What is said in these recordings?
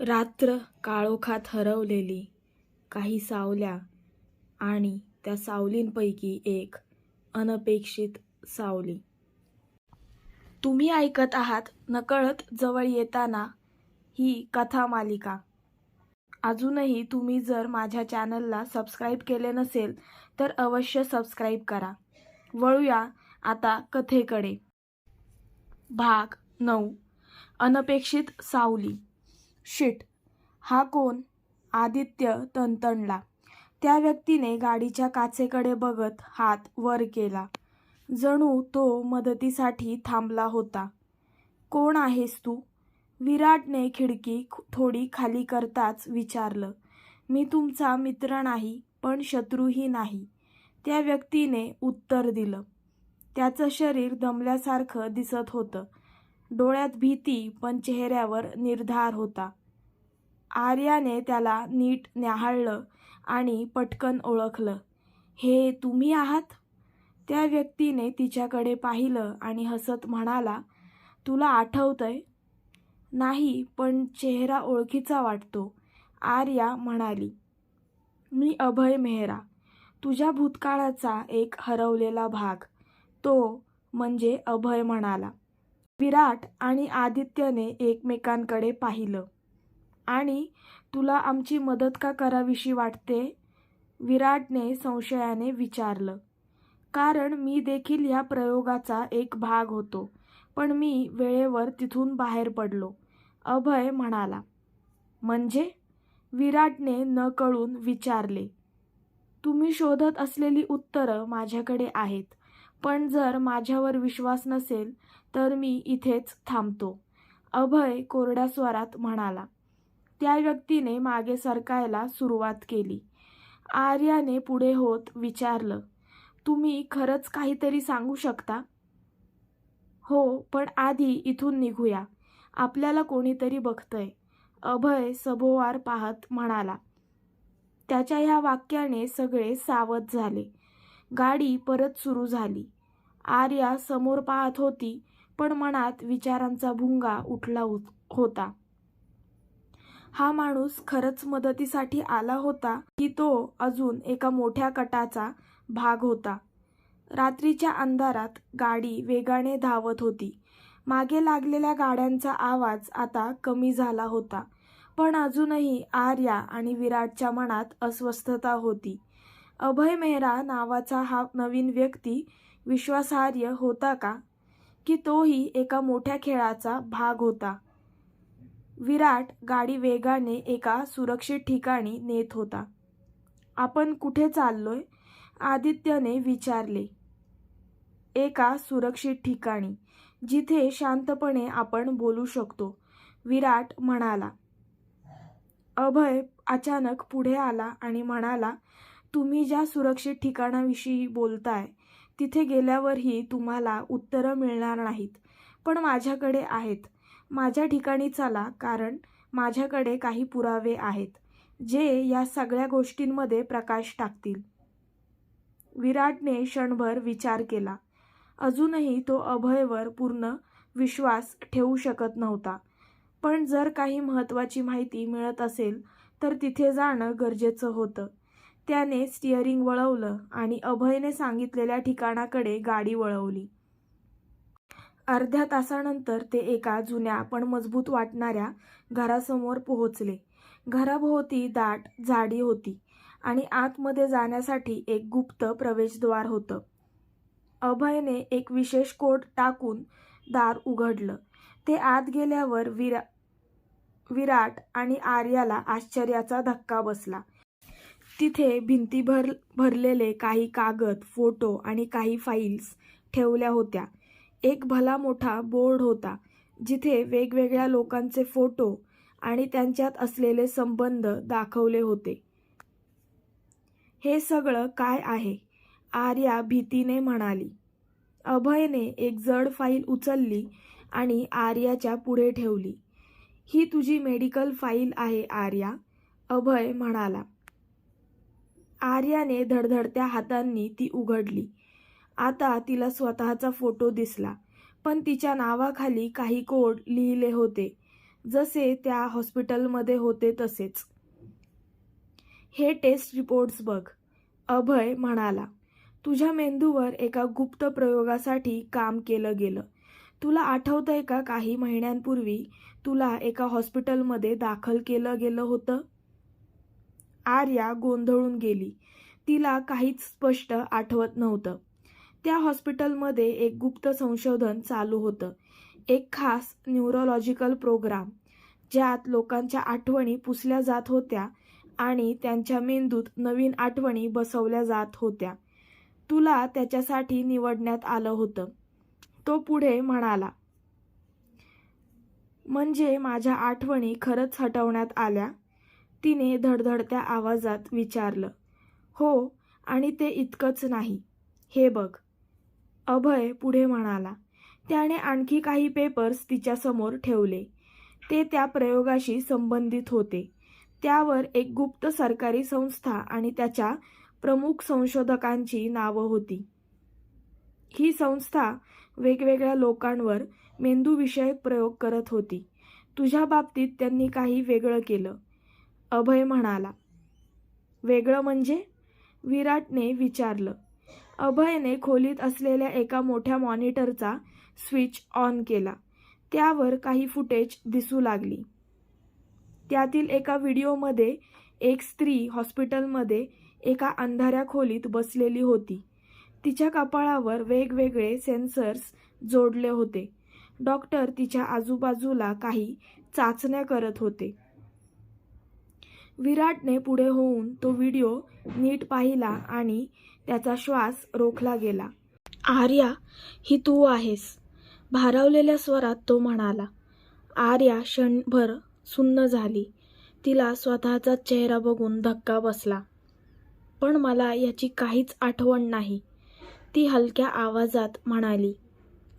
रात्र काळोखात हरवलेली काही सावल्या आणि त्या सावलींपैकी एक अनपेक्षित सावली. तुम्ही ऐकत आहात नकळत जवळ येताना ही कथा मालिका. अजूनही तुम्ही जर माझ्या चॅनलला सबस्क्राईब केले नसेल तर अवश्य सबस्क्राईब करा. वळूया आता कथेकडे. भाग 9. अनपेक्षित सावली. शिट, हा कोण? आदित्य तणतणला. त्या व्यक्तीने गाडीच्या काचेकडे बघत हात वर केला, जणू तो मदतीसाठी थांबला होता. कोण आहेस तू? विराटने खिडकी थोडी खाली करताच विचारलं. मी तुमचा मित्र नाही, पण शत्रूही नाही, त्या व्यक्तीने उत्तर दिलं. त्याचं शरीर दमल्यासारखं दिसत होतं. डोळ्यात भीती, पण चेहऱ्यावर निर्धार होता. आर्याने त्याला नीट न्याहाळलं आणि पटकन ओळखलं. हे तुम्ही आहात? त्या व्यक्तीने तिच्याकडे पाहिलं आणि हसत म्हणाला, तुला आठवतंय? नाही, पण चेहरा ओळखीचा वाटतो, आर्या म्हणाली. मी अभय मेहरा, तुझ्या भूतकाळाचा एक हरवलेला भाग. तो म्हणजे अभय म्हणाला. विराट आणि आदित्यने एकमेकांकडे पाहिलं. आणि तुला आमची मदत का करावीशी वाटते? विराटने संशयाने विचारलं. कारण मी देखील या प्रयोगाचा एक भाग होतो, पण मी वेळेवर तिथून बाहेर पडलो, अभय म्हणाला. म्हणजे? विराटने नकळून विचारले. तुम्ही शोधत असलेली उत्तरं माझ्याकडे आहेत, पण जर माझ्यावर विश्वास नसेल तर मी इथेच थांबतो, अभय कोरड्या स्वरात म्हणाला. त्या व्यक्तीने मागे सरकायला सुरुवात केली. आर्याने पुढे होत विचारलं, तुम्ही खरंच काहीतरी सांगू शकता? हो, पण आधी इथून निघूया, आपल्याला कोणीतरी बघतंय, अभय सभोवार पाहत म्हणाला. त्याच्या ह्या वाक्याने सगळे सावध झाले. गाडी परत सुरू झाली. आर्या समोर पाहत होती, पण मनात विचारांचा भुंगा उठला होता. हा माणूस खरंच मदतीसाठी आला होता की तो अजून एका मोठ्या कटाचा भाग होता? रात्रीच्या अंधारात गाडी वेगाने धावत होती. मागे लागलेल्या गाड्यांचा आवाज आता कमी झाला होता, पण अजूनही आर्या आणि विराटच्या मनात अस्वस्थता होती. अभय मेहरा नावाचा हा नवीन व्यक्ती विश्वासार्ह होता का? की तोही एका मोठ्या खेळाचा भाग होता? विराट गाडी वेगाने एका सुरक्षित ठिकाणी नेत होता. आपण कुठे चाललोय? आदित्यने विचारले. एका सुरक्षित ठिकाणी, जिथे शांतपणे आपण बोलू शकतो, विराट म्हणाला. अभय अचानक पुढे आला आणि म्हणाला, तुम्ही ज्या सुरक्षित ठिकाणाविषयी बोलताय तिथे गेल्यावरही तुम्हाला उत्तरं मिळणार नाहीत, पण माझ्याकडे आहेत. माझ्या ठिकाणी चला, कारण माझ्याकडे काही पुरावे आहेत, जे या सगळ्या गोष्टींमध्ये प्रकाश टाकतील. विराटने क्षणभर विचार केला. अजूनही तो अभयवर पूर्ण विश्वास ठेवू शकत नव्हता, पण जर काही महत्त्वाची माहिती मिळत असेल तर तिथे जाणं गरजेचं होतं. त्याने स्टिअरिंग वळवलं आणि अभयने सांगितलेल्या ठिकाणाकडे गाडी वळवली. अर्ध्या तासानंतर ते एका जुन्या पण मजबूत वाटणाऱ्या घरासमोर पोहोचले. घराभोवती दाट झाडी होती आणि आतमध्ये जाण्यासाठी एक गुप्त प्रवेशद्वार होतं. अभयने एक विशेष कोड टाकून दार उघडलं. ते आत गेल्यावर विराट आणि आर्याला आश्चर्याचा धक्का बसला. तिथे भिंतीभर भरलेले काही कागद, फोटो आणि काही फाईल्स ठेवल्या होत्या. एक भला मोठा बोर्ड होता, जिथे वेगवेगळ्या लोकांचे फोटो आणि त्यांच्यात असलेले संबंध दाखवले होते. हे सगळं काय आहे? आर्या भीतीने म्हणाली. अभयने एक जड फाईल उचलली आणि आर्याच्या पुढे ठेवली. ही तुझी मेडिकल फाईल आहे आर्या, अभय म्हणाला. आर्याने धडधडत्या हातांनी ती उघडली. आता तिला स्वतःचा फोटो दिसला, पण तिच्या नावाखाली काही कोड लिहिले होते. जसे त्या हॉस्पिटलमध्ये होते तसेच. हे टेस्ट रिपोर्ट्स बघ, अभय म्हणाला. तुझ्या मेंदूवर एका गुप्त प्रयोगासाठी काम केलं गेलं. तुला आठवतंय का काही महिन्यांपूर्वी तुला एका हॉस्पिटलमध्ये दाखल केलं गेलं होतं? आर्या गोंधळून गेली. तिला काहीच स्पष्ट आठवत नव्हतं. त्या हॉस्पिटलमध्ये एक गुप्त संशोधन चालू होतं. एक खास न्यूरोलॉजिकल प्रोग्राम, ज्यात लोकांच्या आठवणी पुसल्या जात होत्या आणि त्यांच्या मेंदूत नवीन आठवणी बसवल्या जात होत्या. तुला त्याच्यासाठी निवडण्यात आलं होतं. तो पुढे म्हणाला. म्हणजे माझ्या आठवणी खरंच हटवण्यात आल्या? तिने धडधडत्या आवाजात विचारलं. हो, आणि ते इतकंच नाही. हे बघ, अभय पुढे म्हणाला. त्याने आणखी काही पेपर्स तिच्यासमोर ठेवले. ते त्या प्रयोगाशी संबंधित होते. त्यावर एक गुप्त सरकारी संस्था आणि त्याच्या प्रमुख संशोधकांची नावं होती. ही संस्था वेगवेगळ्या लोकांवर मेंदूविषयक प्रयोग करत होती. तुझ्या बाबतीत त्यांनी काही वेगळं केलं, अभय म्हणाला. वेगळं म्हणजे? विराटने विचारलं. अभयने खोलीत असलेल्या एका मोठ्या मॉनिटरचा स्विच ऑन केला. त्यावर काही फुटेज दिसू लागली. त्यातील एका व्हिडिओमध्ये एक स्त्री हॉस्पिटलमध्ये एका अंधाऱ्या खोलीत बसलेली होती. तिच्या कपाळावर वेगवेगळे सेन्सर्स जोडले होते. डॉक्टर तिच्या आजूबाजूला काही चाचण्या करत होते. विराटने पुढे होऊन तो व्हिडिओ नीट पाहिला आणि त्याचा श्वास रोखला गेला. आर्या, ही तू आहेस, भारावलेल्या स्वरात तो म्हणाला. आर्या क्षणभर सुन्न झाली. तिला स्वतःचा चेहरा बघून धक्का बसला. पण मला याची काहीच आठवण नाही, ती हलक्या आवाजात म्हणाली.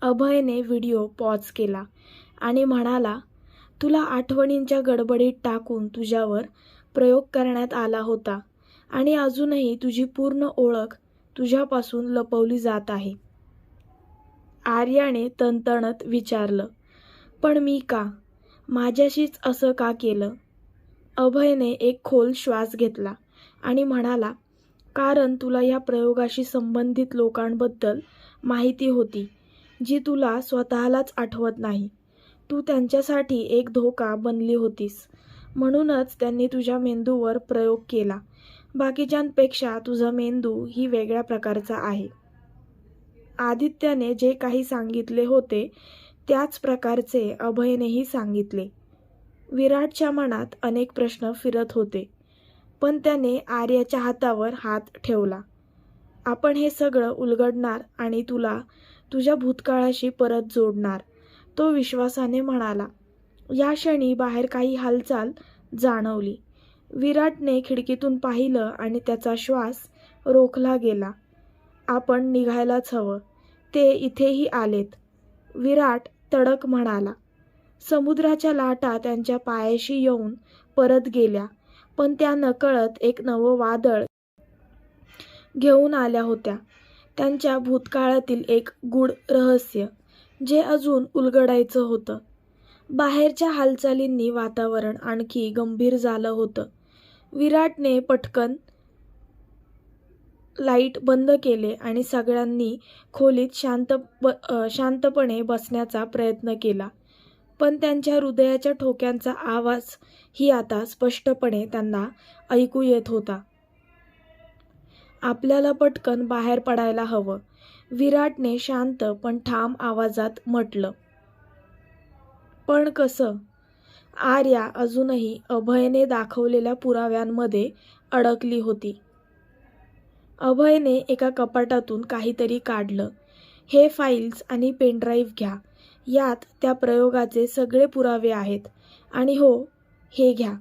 अभयने व्हिडिओ पॉज केला आणि म्हणाला, तुला आठवणींच्या गडबडीत टाकून तुझ्यावर प्रयोग करण्यात आला होता आणि अजूनही तुझी पूर्ण ओळख तुझ्यापासून लपवली जात आहे. आर्याने तणतणत विचारलं. पण मी का? माझ्याशीच असं का केलं? अभयने एक खोल श्वास घेतला आणि म्हणाला, कारण तुला या प्रयोगाशी संबंधित लोकांबद्दल माहिती होती, जी तुला स्वतःलाच आठवत नाही. तू त्यांच्यासाठी एक धोका बनली होतीस. म्हणूनच त्यांनी तुझ्या मेंदूवर प्रयोग केला. बाकीच्यांपेक्षा तुझा मेंदू ही वेगळ्या प्रकारचा आहे. आदित्यने जे काही सांगितले होते त्याच प्रकारचे अभयनेही सांगितले. विराटच्या मनात अनेक प्रश्न फिरत होते, पण त्याने आर्याच्या हातावर हात ठेवला. आपण हे सगळं उलगडणार आणि तुला तुझ्या भूतकाळाशी परत जोडणार, तो विश्वासाने म्हणाला. या क्षणी बाहेर काही हालचाल जाणवली. विराटने खिडकीतून पाहिलं आणि त्याचा श्वास रोखला गेला. आपण निघायलाच हवं, ते इथेही आलेत, विराट तडक म्हणाला. समुद्राच्या लाटा त्यांच्या पायाशी येऊन परत गेल्या, पण त्या नकळत एक नवं वादळ घेऊन आल्या होत्या. त्यांच्या भूतकाळातील एक गूढ रहस्य, जे अजून उलगडायचं होतं. बाहेरच्या हालचालींनी वातावरण आणखी गंभीर झालं होतं. विराटने पटकन लाईट बंद केले आणि सगळ्यांनी खोलीत शांतपणे बसण्याचा प्रयत्न केला. पण त्यांच्या हृदयाच्या ठोक्यांचा आवाज ही आता स्पष्टपणे त्यांना ऐकू येत होता. आपल्याला पटकन बाहेर पडायला हवं, विराटने शांत पण ठाम आवाजात म्हटलं. पण कसं? आर्या अजूनही अभयने दाखवलेल्या पुराव्यांमध्ये अडकली होती. अभयने एका कपाटातून काहीतरी काढलं. हे फाईल्स आणि पेनड्राईव्ह घ्या. यात त्या प्रयोगाचे सगळे पुरावे आहेत. आणि हो, हे घ्या,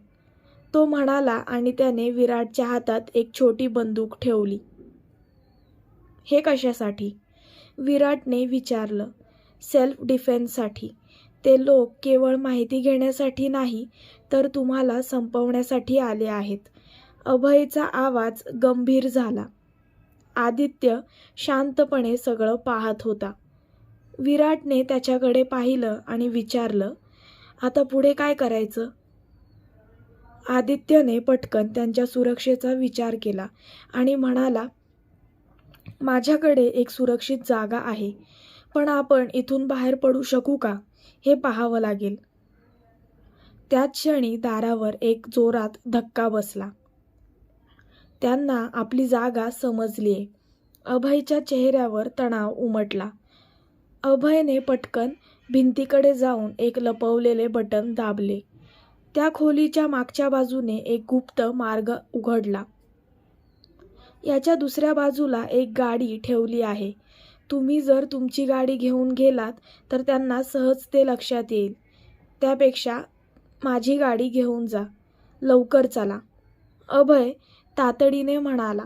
तो म्हणाला आणि त्याने विराटच्या हातात एक छोटी बंदूक ठेवली. हे कशासाठी? विराटने विचारलं. सेल्फ डिफेन्ससाठी. ते लोक केवळ माहिती घेण्यासाठी नाही, तर तुम्हाला संपवण्यासाठी आले आहेत. अभयचा आवाज गंभीर झाला. आदित्य शांतपणे सगळं पाहत होता. विराटने त्याच्याकडे पाहिलं आणि विचारलं, आता पुढे काय करायचं? आदित्यने पटकन त्यांच्या सुरक्षेचा विचार केला आणि म्हणाला, माझ्याकडे एक सुरक्षित जागा आहे, पण आपण इथून बाहेर पडू शकू का हे पाहावं लागेल. त्याच क्षणी दारावर एक जोरात धक्का बसला. त्यांना आपली जागा समजलीये. अभयच्या चेहऱ्यावर तणाव उमटला. अभयने पटकन भिंतीकडे जाऊन एक लपवलेले बटन दाबले. त्या खोलीच्या मागच्या बाजूने एक गुप्त मार्ग उघडला. याच्या दुसऱ्या बाजूला एक गाडी ठेवली आहे. तुम्ही जर तुमची गाडी घेऊन गेलात तर त्यांना सहज ते लक्षात येईल. त्यापेक्षा माझी गाडी घेऊन जा. लवकर चला. अभय तातडीने म्हणाला.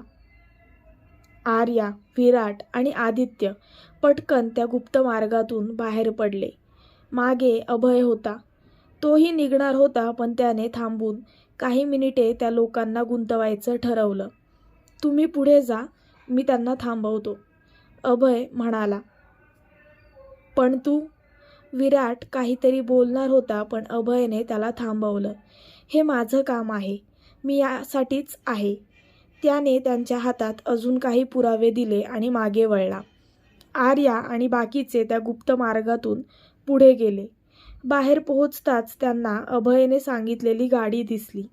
आर्या, विराट आणि आदित्य पटकन त्या गुप्त मार्गातून बाहेर पडले. मागे अभय होता. तोही निघणार होता, पण त्याने थांबून काही मिनिटे त्या लोकांना गुंतवायचं ठरवलं. तुम्ही पुढे जा, मी त्यांना थांबवतो, अभय म्हणाला. पण तू? विराट काहीतरी बोलणार होता, पण अभयने त्याला थांबवलं. हे माझं काम आहे, मी यासाठीच आहे. त्याने त्यांच्या हातात अजून काही पुरावे दिले आणि मागे वळला. आर्या आणि बाकीचे त्या गुप्त मार्गातून पुढे गेले. बाहेर पोहोचताच त्यांना अभयने सांगितलेली गाडी दिसली.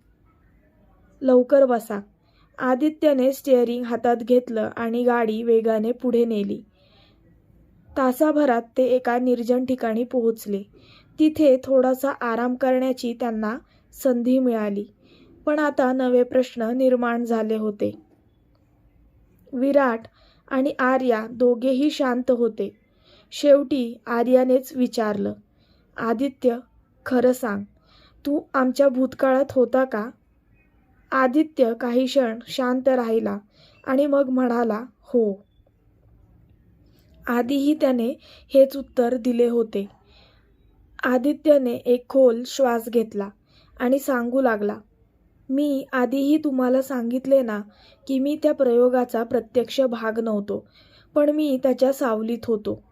लवकर बसा. आदित्यने स्टिअरिंग हातात घेतलं आणि गाडी वेगाने पुढे नेली. तासाभरात ते एका निर्जन ठिकाणी पोहोचले. तिथे थोडासा आराम करण्याची त्यांना संधी मिळाली. पण आता नवे प्रश्न निर्माण झाले होते. विराट आणि आर्या दोघेही शांत होते. शेवटी आर्यानेच विचारलं, आदित्य, खरं सांग, तू आमच्या भूतकाळात होता का? आदित्य काही क्षण शांत राहिला आणि मग म्हणाला, हो. आधीही त्याने हेच उत्तर दिले होते. आदित्यने एक खोल श्वास घेतला आणि सांगू लागला, मी आधीही तुम्हाला सांगितले ना की मी त्या प्रयोगाचा प्रत्यक्ष भाग नव्हतो, पण मी त्याच्या सावलीत होतो.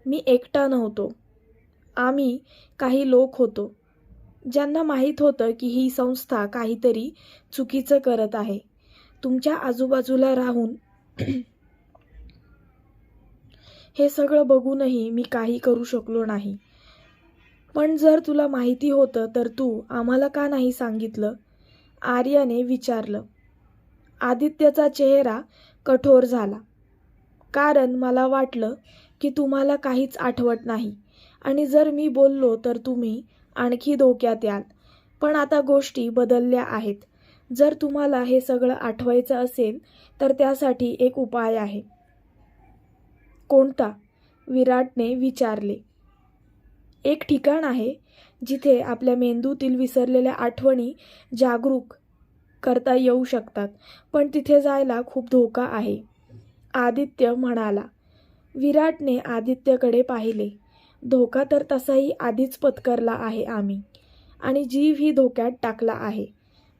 मी एकटा नव्हतो. आम्ही काही लोक होतो ज्यांना माहीत होतं की ही संस्था काहीतरी चुकीचं करत आहे. तुमच्या आजूबाजूला राहून हे सगळं बघूनही मी काही करू शकलो नाही. पण जर तुला माहिती होतं तर तू आम्हाला का नाही सांगितलं? आर्याने विचारलं. आदित्यचा चेहरा कठोर झाला. कारण मला वाटलं की तुम्हाला काहीच आठवत नाही आणि जर मी बोललो तर तुम्ही आणखी धोक्यात याल. पण आता गोष्टी बदलल्या आहेत. जर तुम्हाला हे सगळं आठवायचं असेल तर त्यासाठी एक उपाय आहे. कोणता? विराटने विचारले. एक ठिकाण आहे जिथे आपल्या मेंदूतील विसरलेल्या आठवणी जागरूक करता येऊ शकतात, पण तिथे जायला खूप धोका आहे, आदित्य म्हणाला. विराटने आदित्यकडे पाहिले. धोका तर तसाही आधीच पत्करला आहे आम्ही, आणि जीवही धोक्यात टाकला आहे.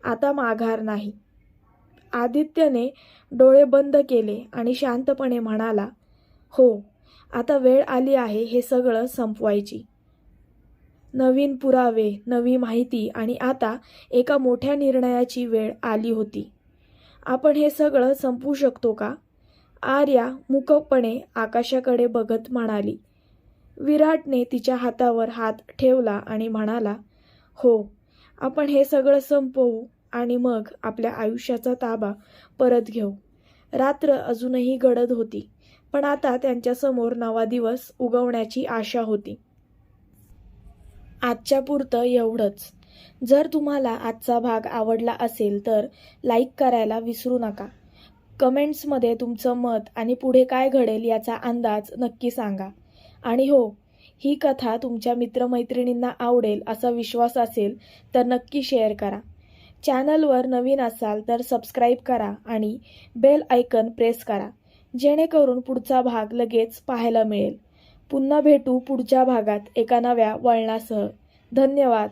आता माघार नाही. आदित्यने डोळे बंद केले आणि शांतपणे म्हणाला, हो, आता वेळ आली आहे हे सगळं संपवायची. नवीन पुरावे, नवी माहिती आणि आता एका मोठ्या निर्णयाची वेळ आली होती. आपण हे सगळं संपवू शकतो का? आर्या मूकपणे आकाशाकडे बघत म्हणाली. विराटने तिच्या हातावर हात ठेवला आणि म्हणाला, हो, आपण हे सगळं संपवू आणि मग आपल्या आयुष्याचा ताबा परत घेऊ. रात्र अजूनही गडद होती, पण आता त्यांच्यासमोर नवा दिवस उगवण्याची आशा होती. आजच्या पुरतं एवढंच. जर तुम्हाला आजचा भाग आवडला असेल तर लाईक करायला विसरू नका. कमेंट्समध्ये तुमचं मत आणि पुढे काय घडेल याचा अंदाज नक्की सांगा. आणि हो, ही कथा तुमच्या मित्रमैत्रिणींना आवडेल असा विश्वास असेल तर नक्की शेअर करा. चॅनलवर नवीन असाल तर सबस्क्राईब करा आणि बेल आयकन प्रेस करा, जेणेकरून पुढचा भाग लगेच पाहायला मिळेल. पुन्हा भेटू पुढच्या भागात एका नव्या वळणासह. धन्यवाद.